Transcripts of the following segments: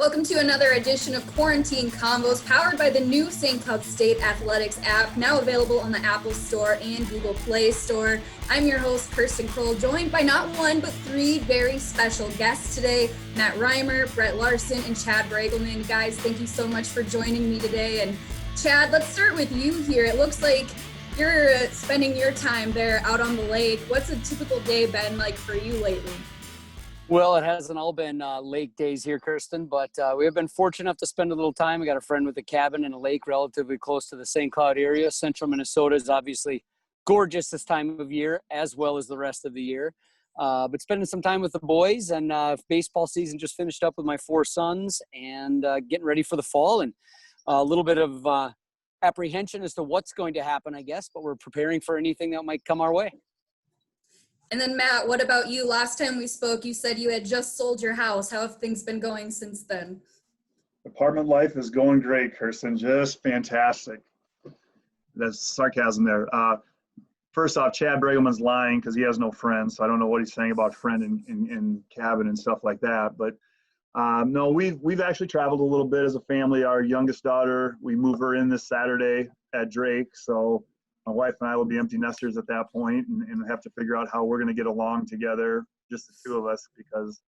welcome to another edition of Quarantine Convos, powered by the new St. Cloud State Athletics app, now available on the Apple Store and Google Play Store. I'm your host, Kirsten Krull, joined by not one, but three very special guests today, Matt Reimer, Brett Larson, and Chad Bragelman. Guys, thank you so much for joining me today. And Chad, let's start with you here. It looks like you're spending your time there out on the lake. What's a typical day been like for you lately? Well, it hasn't all been lake days here, Kirsten, but we have been fortunate enough to spend a little time. We got a friend with a cabin and a lake relatively close to the St. Cloud area. Central Minnesota is obviously gorgeous this time of year, as well as the rest of the year. But spending some time with the boys, and baseball season just finished up with my four sons, and getting ready for the fall, and a little bit of apprehension as to what's going to happen, I guess, but we're preparing for anything that might come our way. And then, Matt, what about you? Last time we spoke, you said you had just sold your house. How have things been going since then? Apartment life is going great, Kirsten. Just fantastic. That's sarcasm there. First off, Chad Bragelman's lying because he has no friends, so I don't know what he's saying about friend in cabin and stuff like that. But no, we've actually traveled a little bit as a family. Our youngest daughter, we move her in this Saturday at Drake, so my wife and I will be empty nesters at that point and have to figure out how we're going to get along together, just the two of us, because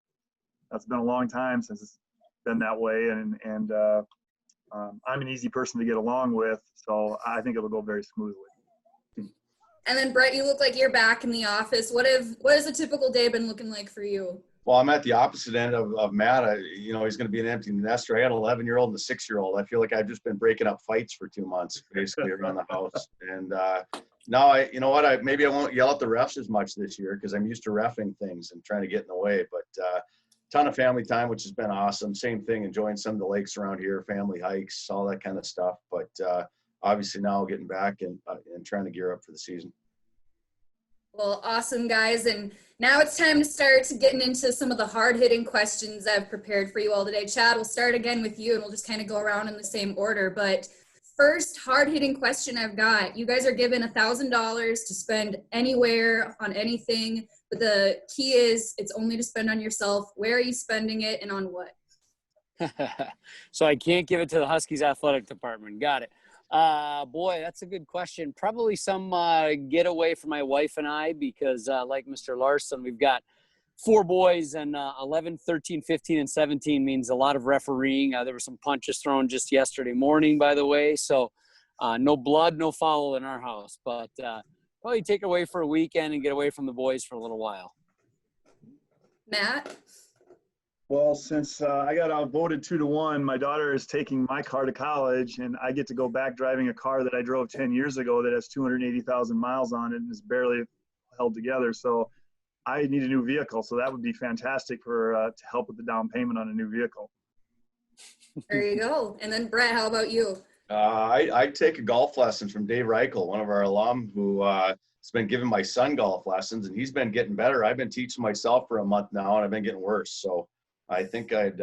that's been a long time since it's been that way. And I'm an easy person to get along with, so I think it'll go very smoothly. And then, Brett, you look like you're back in the office. What has a typical day been looking like for you? Well, I'm at the opposite end of Matt. He's going to be an empty nester. I got an 11-year-old and a 6-year-old. I feel like I've just been breaking up fights for 2 months, basically, around the house. And now, maybe I won't yell at the refs as much this year because I'm used to reffing things and trying to get in the way. But ton of family time, which has been awesome. Same thing, enjoying some of the lakes around here, family hikes, all that kind of stuff. But obviously now getting back and trying to gear up for the season. Well, awesome, guys. And now it's time to start getting into some of the hard-hitting questions I've prepared for you all today. Chad, we'll start again with you, and we'll just kind of go around in the same order. But first hard-hitting question I've got, you guys are given $1,000 to spend anywhere on anything, but the key is it's only to spend on yourself. Where are you spending it and on what? So I can't give it to the Huskies athletic department. Got it. Boy, that's a good question. Probably some getaway for my wife and I, because like Mr. Larson, we've got 4 boys, and 11, 13, 15, and 17 means a lot of refereeing. There were some punches thrown just yesterday morning, by the way. So no blood, no foul in our house. But probably take away for a weekend and get away from the boys for a little while. Matt? Well, since I got outvoted 2-1, my daughter is taking my car to college, and I get to go back driving a car that I drove 10 years ago that has 280,000 miles on it and is barely held together. So I need a new vehicle. So that would be fantastic to help with the down payment on a new vehicle. There you go. And then, Brett, how about you? I take a golf lesson from Dave Reichel, one of our alum, who has been giving my son golf lessons, and he's been getting better. I've been teaching myself for a month now, and I've been getting worse. So I think I'd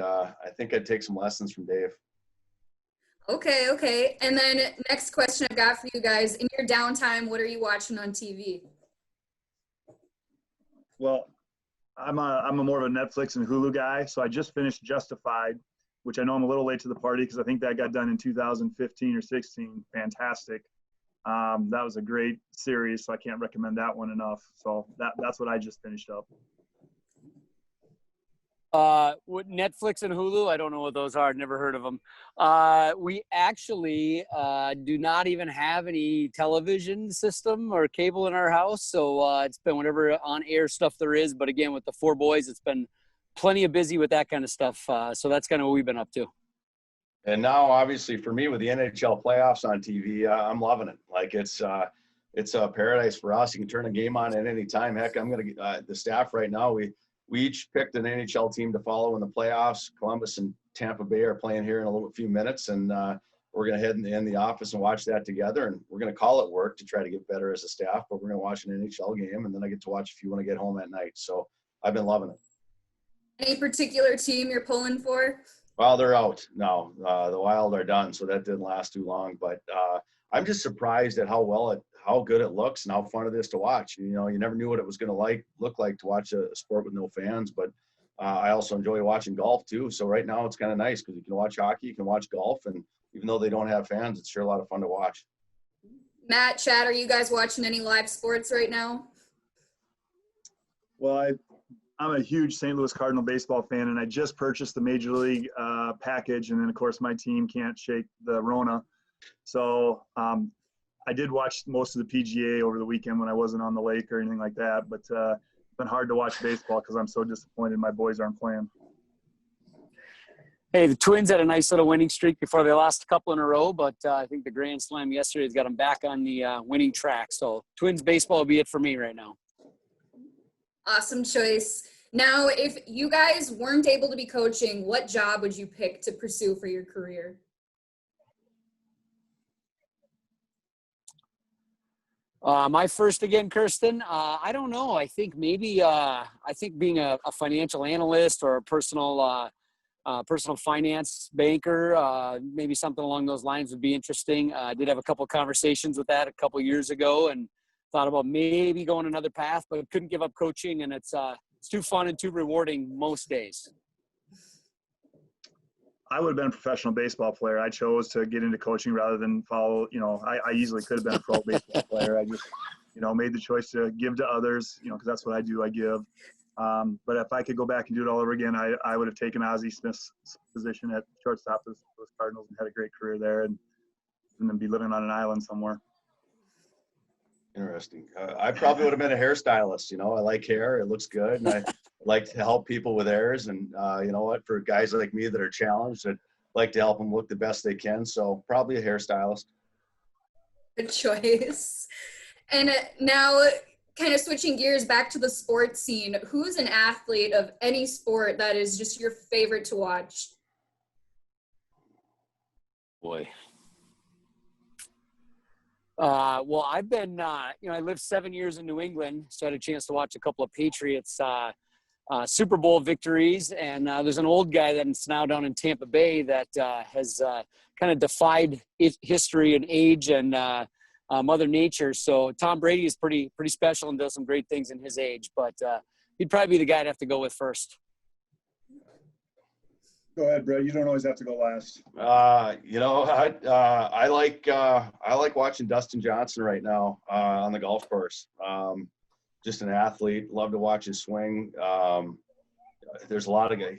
take some lessons from Dave. Okay. And then next question I've got for you guys. In your downtime, what are you watching on TV? Well, I'm a more of a Netflix and Hulu guy, so I just finished Justified, which I know I'm a little late to the party because I think that got done in 2015 or 16. Fantastic. That was a great series, so I can't recommend that one enough. So that's what I just finished up. Netflix and Hulu, I don't know what those are. I've never heard of them. We actually do not even have any television system or cable in our house. So it's been whatever on-air stuff there is. But again, with the 4 boys, it's been plenty of busy with that kind of stuff. So that's kind of what we've been up to. And now, obviously, for me, with the NHL playoffs on TV, I'm loving it. Like it's a paradise for us. You can turn a game on at any time. Heck, I'm going to the staff right now. We each picked an NHL team to follow in the playoffs. Columbus and Tampa Bay are playing here in a few minutes, and we're going to head in the office and watch that together. And we're going to call it work to try to get better as a staff, but we're going to watch an NHL game, and then I get to watch a few when I get home at night. So I've been loving it. Any particular team you're pulling for? Well, they're out now. The Wild are done, so that didn't last too long. But I'm just surprised at how good it looks and how fun it is to watch. You know, you never knew what it was going to look like to watch a sport with no fans, but I also enjoy watching golf too. So right now it's kind of nice because you can watch hockey, you can watch golf, and even though they don't have fans, it's sure a lot of fun to watch. Matt, Chad, are you guys watching any live sports right now? Well, I'm a huge St. Louis Cardinal baseball fan, and I just purchased the Major League package, and then, of course, my team can't shake the Rona. So I did watch most of the PGA over the weekend when I wasn't on the lake or anything like that, but it's been hard to watch baseball because I'm so disappointed my boys aren't playing. Hey, the Twins had a nice little winning streak before they lost a couple in a row, but I think the Grand Slam yesterday has got them back on the winning track. So Twins baseball will be it for me right now. Awesome choice. Now, if you guys weren't able to be coaching, what job would you pick to pursue for your career? My first again, Kirsten, I don't know. I think maybe being a financial analyst or a personal finance banker, maybe something along those lines would be interesting. I did have a couple of conversations with that a couple of years ago and thought about maybe going another path, but couldn't give up coaching, and it's too fun and too rewarding most days. I would have been a professional baseball player. I chose to get into coaching rather than follow, I easily could have been a pro baseball player. I just, made the choice to give to others, because that's what I do, I give. But if I could go back and do it all over again, I would have taken Ozzie Smith's position at shortstop with the Cardinals and had a great career there and then be living on an island somewhere. Interesting. I probably would have been a hairstylist. I like hair. It looks good. And I like to help people with hairs. And you know what, for guys like me that are challenged, I'd like to help them look the best they can. So probably a hairstylist. Good choice. And now kind of switching gears back to the sports scene, who's an athlete of any sport that is just your favorite to watch? Boy. Well, I've been, I lived 7 years in New England, so I had a chance to watch a couple of Patriots Super Bowl victories. And there's an old guy that's now down in Tampa Bay that has kind of defied history and age and Mother Nature. So Tom Brady is pretty special and does some great things in his age. But he'd probably be the guy I'd have to go with first. Go ahead, Brett. You don't always have to go last. I like watching Dustin Johnson right now on the golf course. Just an athlete. Love to watch his swing. There's a lot of guys,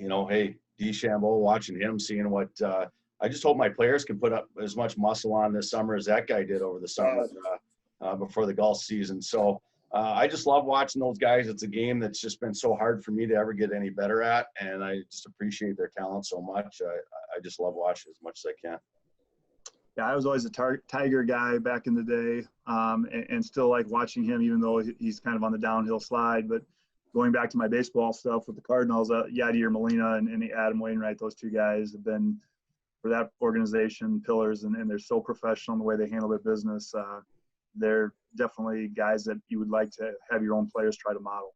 DeChambeau, watching him, seeing what I just hope my players can put up as much muscle on this summer as that guy did over the summer before the golf season. So I just love watching those guys. It's a game that's just been so hard for me to ever get any better at, and I just appreciate their talent so much. I just love watching as much as I can. Yeah, I was always a Tiger guy back in the day, and still like watching him, even though he's kind of on the downhill slide. But going back to my baseball stuff with the Cardinals, Yadier Molina and Adam Wainwright, those two guys have been, for that organization, pillars, and they're so professional in the way they handle their business. They're definitely guys that you would like to have your own players try to model.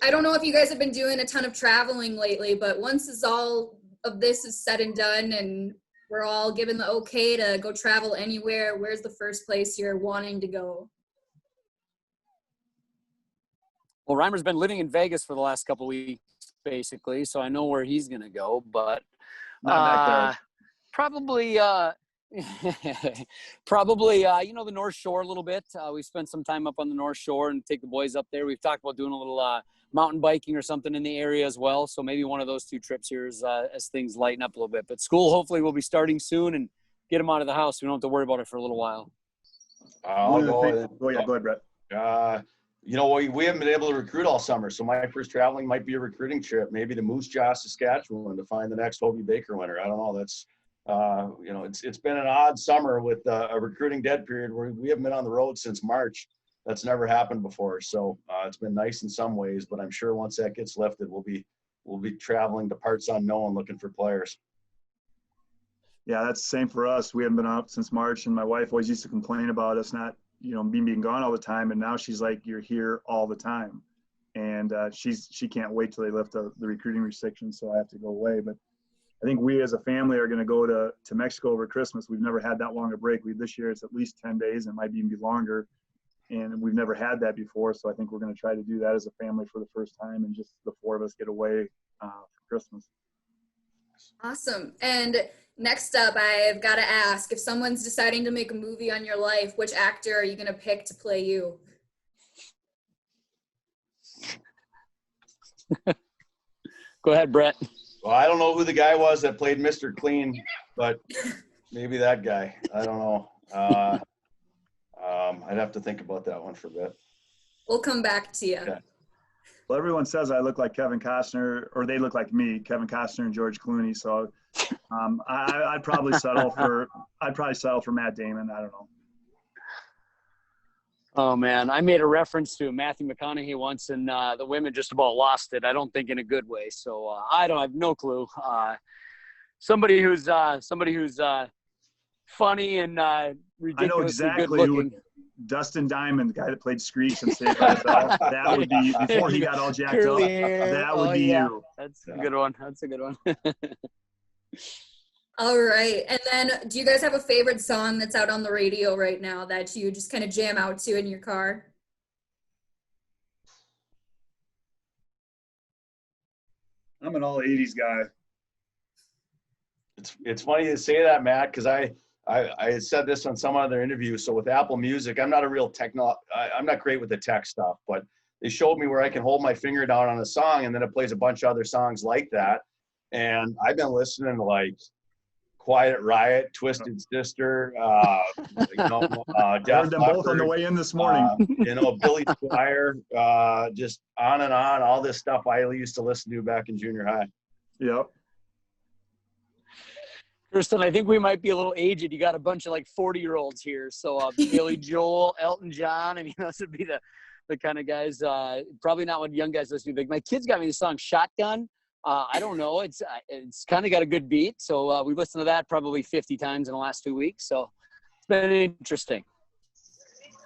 I don't know if you guys have been doing a ton of traveling lately, but once all of this is said and done and we're all given the okay to go travel anywhere, where's the first place you're wanting to go? Well, Reimer's been living in Vegas for the last couple of weeks, basically, so I know where he's going to go, but Not back there. Probably the North Shore a little bit. We spent some time up on the North Shore and take the boys up there. We've talked about doing a little mountain biking or something in the area as well. So maybe one of those two trips here as things lighten up a little bit. But school hopefully will be starting soon and get them out of the house. We don't have to worry about it for a little while. Go ahead, Brett. We haven't been able to recruit all summer. So my first traveling might be a recruiting trip, maybe to Moose Jaw, Saskatchewan, to find the next Hobie Baker winner. I don't know. That's it's been an odd summer with a recruiting dead period where we haven't been on the road since March. That's never happened before. So it's been nice in some ways, but I'm sure once that gets lifted, we'll be traveling to parts unknown looking for players. Yeah, that's the same for us. We haven't been out since March, and my wife always used to complain about us not, being gone all the time. And now she's like, "You're here all the time," and she can't wait till they lift the recruiting restrictions, so I have to go away. But I think we as a family are going to go to Mexico over Christmas. We've never had that long a break. This year it's at least 10 days. It might even be longer. and we've never had that before. So I think we're going to try to do that as a family for the first time, and just the 4 of us get away for Christmas. Awesome. And next up, I've got to ask, if someone's deciding to make a movie on your life, which actor are you going to pick to play you? Go ahead, Brett. Well, I don't know who the guy was that played Mr. Clean, but maybe that guy. I don't know. I'd have to think about that one for a bit. We'll come back to you. Okay. Well, everyone says I look like Kevin Costner, or they look like me, Kevin Costner and George Clooney. So I'd probably settle for Matt Damon. I don't know. Oh man, I made a reference to Matthew McConaughey once, and the women just about lost it. I don't think in a good way. So I have no clue. Somebody who's funny and ridiculously I know exactly good looking. Dustin Diamond, the guy that played Screech and Saved by the Bell. That would be, before he got all jacked up. That would be you. That's a good one. That's a good one. All right. And then do you guys have a favorite song that's out on the radio right now that you just kind of jam out to in your car? I'm an all 80s guy. It's funny you say that, Matt, because I said this on some other interview. So with Apple Music, I'm not a real I'm not great with the tech stuff, but they showed me where I can hold my finger down on a song and then it plays a bunch of other songs like that. And I've been listening to like Quiet Riot, Twisted Sister, Def heard them both on the way in this morning. Billy Squire, just on and on, all this stuff I used to listen to back in junior high. Yep. Kirsten, I think we might be a little aged. You got a bunch of like 40-year-olds here. So Billy Joel, Elton John. I mean, those would be the kind of guys, probably not what young guys listen to. Like my kids got me the song Shotgun. I don't know. It's kind of got a good beat. So we've listened to that probably 50 times in the last 2 weeks. So it's been interesting.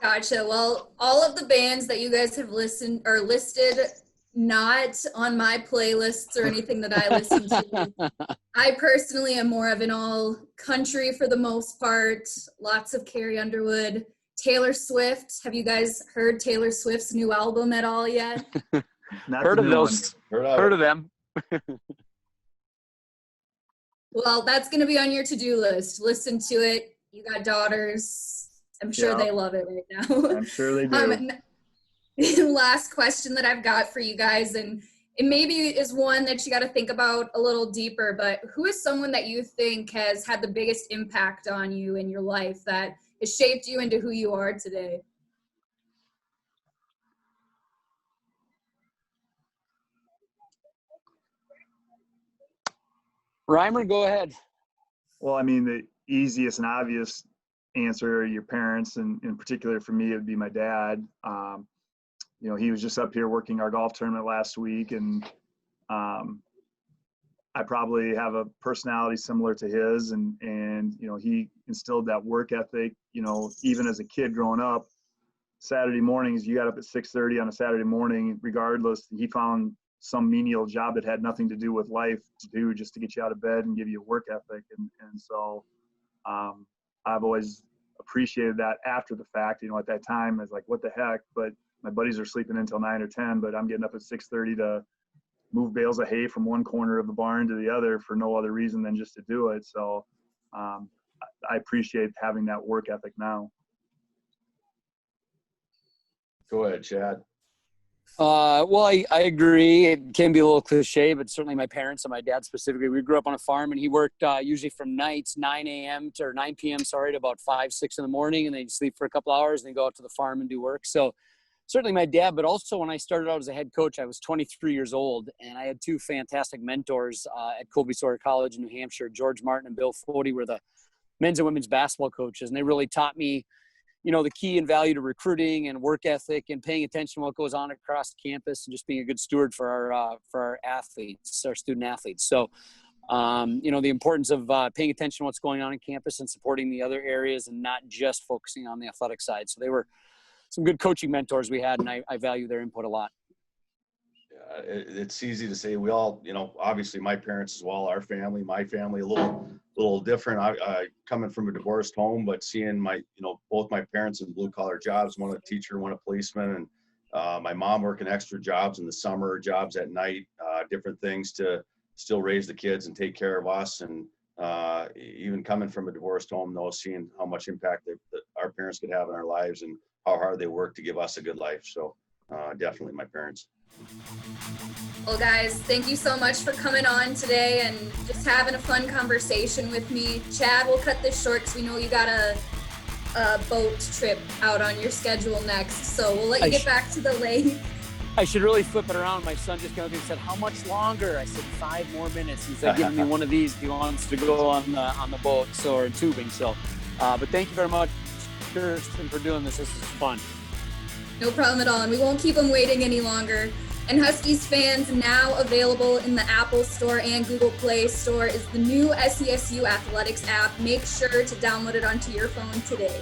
Gotcha. Well, all of the bands that you guys have listened or listed, not on my playlists or anything that I listen to. I personally am more of an all country for the most part. Lots of Carrie Underwood. Taylor Swift. Have you guys heard Taylor Swift's new album at all yet? Heard of those. Heard of them. Well, that's going to be on your to-do list. Listen to it. You got daughters. I'm sure they love it right now. I'm sure they do. Last question that I've got for you guys, and it maybe is one that you got to think about a little deeper, but who is someone that you think has had the biggest impact on you in your life that has shaped you into who you are today? Reimer, go ahead. Well, I mean, the easiest and obvious answer are your parents, and in particular for me, it would be my dad. He was just up here working our golf tournament last week, and I probably have a personality similar to his, and he instilled that work ethic. Even as a kid growing up, Saturday mornings, you got up at 6:30 on a Saturday morning, regardless. He found some menial job that had nothing to do with life to do just to get you out of bed and give you a work ethic. And so I've always appreciated that after the fact. At that time, I was like, what the heck? But my buddies are sleeping until 9 or 10, but I'm getting up at 6:30 to move bales of hay from one corner of the barn to the other for no other reason than just to do it. So I appreciate having that work ethic now. Go ahead, Chad. Well, I agree. It can be a little cliche, but certainly my parents and my dad specifically, we grew up on a farm, and he worked usually from nights 9 p.m. to about 5, 6 in the morning, and then he'd sleep for a couple hours and then go out to the farm and do work. So certainly my dad, but also when I started out as a head coach, I was 23 years old, and I had 2 fantastic mentors at Colby Sawyer College in New Hampshire. George Martin and Bill Fody were the men's and women's basketball coaches, and they really taught me the key and value to recruiting and work ethic and paying attention to what goes on across the campus and just being a good steward for our athletes, our student athletes. So, the importance of paying attention to what's going on in campus and supporting the other areas and not just focusing on the athletic side. So they were some good coaching mentors we had, and I value their input a lot. Yeah. it's easy to say we all, obviously my parents as well, our family, my family, a little different. I coming from a divorced home, but seeing both my parents in blue collar jobs, one a teacher, one a policeman, and my mom working extra jobs in the summer, jobs at night, different things to still raise the kids and take care of us. And even coming from a divorced home, though, seeing how much impact that our parents could have in our lives and how hard they work to give us a good life. So definitely my parents. Well, guys, thank you so much for coming on today and just having a fun conversation with me. Chad, we'll cut this short because we know you got a boat trip out on your schedule next. So we'll let you get back to the lake. I should really flip it around. My son just came up and said, "How much longer?" I said, 5 more minutes. He's giving me one of these. He wants to go on the boat, or tubing. So, but thank you very much, Kirsten, for doing this. This is fun. No problem at all, and we won't keep them waiting any longer. And Huskies fans, now available in the Apple Store and Google Play Store is the new SCSU Athletics app. Make sure to download it onto your phone today.